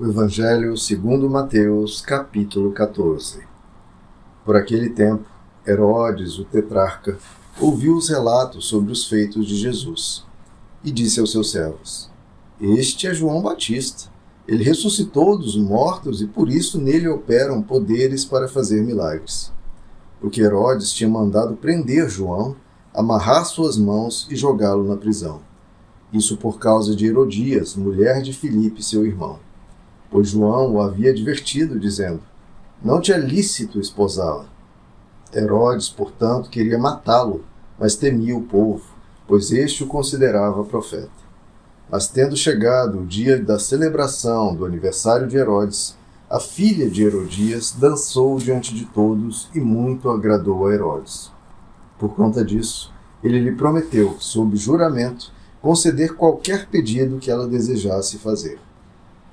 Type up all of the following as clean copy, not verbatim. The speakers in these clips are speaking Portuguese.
O Evangelho segundo Mateus, capítulo 14. Por aquele tempo, Herodes, o tetrarca, ouviu os relatos sobre os feitos de Jesus e disse aos seus servos: Este é João Batista. Ele ressuscitou dos mortos e por isso nele operam poderes para fazer milagres. Porque Herodes tinha mandado prender João, amarrar suas mãos e jogá-lo na prisão. Isso por causa de Herodias, mulher de Filipe, seu irmão. Pois João o havia advertido, dizendo: Não te é lícito esposá-la. Herodes, portanto, queria matá-lo, mas temia o povo, pois este o considerava profeta. Mas tendo chegado o dia da celebração do aniversário de Herodes, a filha de Herodias dançou diante de todos e muito agradou a Herodes. Por conta disso, ele lhe prometeu, sob juramento, conceder qualquer pedido que ela desejasse fazer.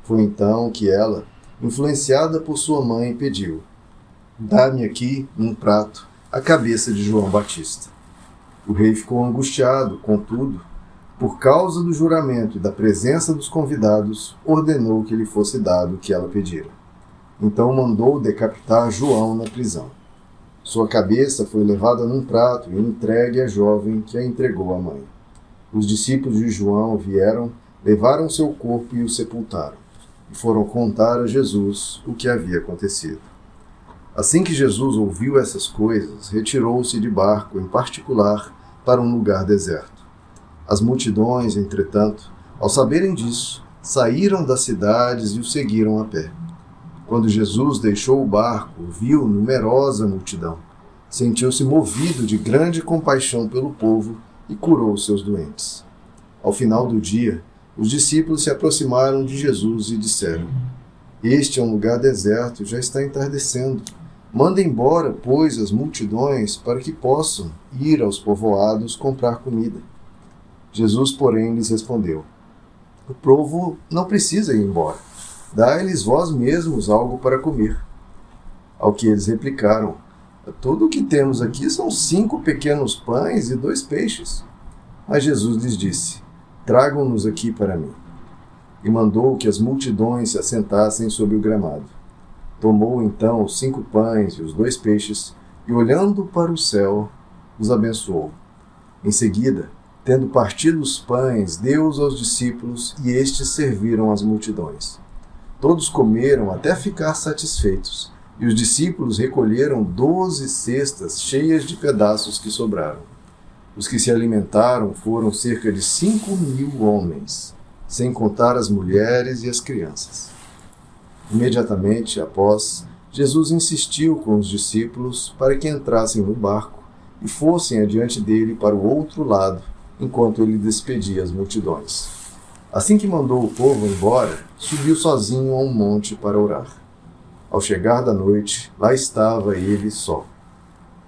Foi então que ela, influenciada por sua mãe, pediu: Dá-me aqui, num prato, a cabeça de João Batista. O rei ficou angustiado, contudo, por causa do juramento e da presença dos convidados, ordenou que lhe fosse dado o que ela pedira. Então mandou decapitar João na prisão. Sua cabeça foi levada num prato e entregue à jovem que a entregou à mãe. Os discípulos de João vieram, levaram seu corpo e o sepultaram. E foram contar a Jesus o que havia acontecido. Assim que Jesus ouviu essas coisas, retirou-se de barco, em particular, para um lugar deserto. As multidões, entretanto, ao saberem disso, saíram das cidades e o seguiram a pé. Quando Jesus deixou o barco, viu numerosa multidão. Sentiu-se movido de grande compaixão pelo povo e curou seus doentes. Ao final do dia, os discípulos se aproximaram de Jesus e disseram: Este é um lugar deserto e já está entardecendo. Manda embora, pois, as multidões para que possam ir aos povoados comprar comida. Jesus, porém, lhes respondeu: O povo não precisa ir embora. Dai-lhes vós mesmos algo para comer. Ao que eles replicaram: Tudo o que temos aqui são 5 pequenos pães e 2 peixes. Mas Jesus lhes disse: Tragam-nos aqui para mim. E mandou que as multidões se assentassem sobre o gramado. Tomou então os 5 pães e os 2 peixes, e olhando para o céu, os abençoou. Em seguida, tendo partido os pães, deu-os aos discípulos, e estes serviram as multidões. Todos comeram até ficar satisfeitos, e os discípulos recolheram 12 cestas cheias de pedaços que sobraram. Os que se alimentaram foram cerca de 5.000 homens, sem contar as mulheres e as crianças. Imediatamente após, Jesus insistiu com os discípulos para que entrassem no barco e fossem adiante dele para o outro lado, enquanto ele despedia as multidões. Assim que mandou o povo embora, subiu sozinho a um monte para orar. Ao chegar da noite, lá estava ele só.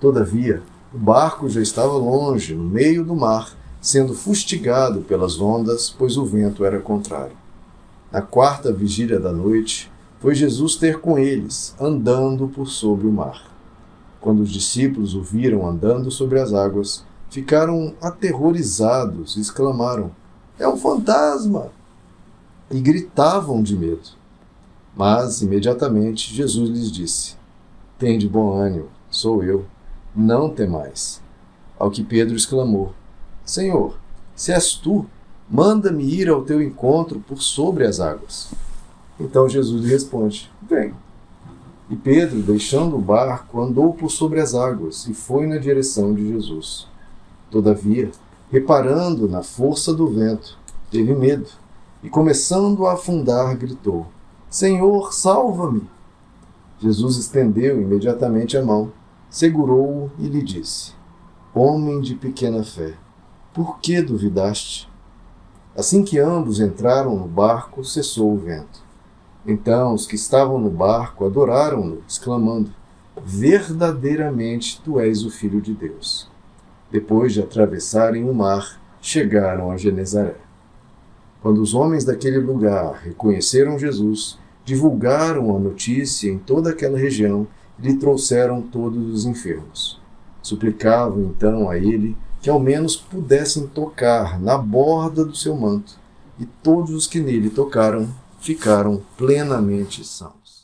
Todavia, o barco já estava longe, no meio do mar, sendo fustigado pelas ondas, pois o vento era contrário. Na 4ª vigília da noite, foi Jesus ter com eles, andando por sobre o mar. Quando os discípulos o viram andando sobre as águas, ficaram aterrorizados e exclamaram: É um fantasma! E gritavam de medo. Mas, imediatamente, Jesus lhes disse: Tende bom ânimo, sou eu. Não temais. Ao que Pedro exclamou: Senhor, se és tu, manda-me ir ao teu encontro por sobre as águas. Então Jesus lhe responde: Vem. E Pedro, deixando o barco, andou por sobre as águas e foi na direção de Jesus. Todavia, reparando na força do vento, teve medo e, começando a afundar, gritou: Senhor, salva-me! Jesus estendeu imediatamente a mão, segurou-o e lhe disse: Homem de pequena fé, por que duvidaste? Assim que ambos entraram no barco, cessou o vento. Então os que estavam no barco adoraram-no, exclamando: Verdadeiramente tu és o Filho de Deus. Depois de atravessarem o mar, chegaram a Genezaré. Quando os homens daquele lugar reconheceram Jesus, divulgaram a notícia em toda aquela região e lhe trouxeram todos os enfermos. Suplicavam então a ele que ao menos pudessem tocar na borda do seu manto, e todos os que nele tocaram ficaram plenamente sãos.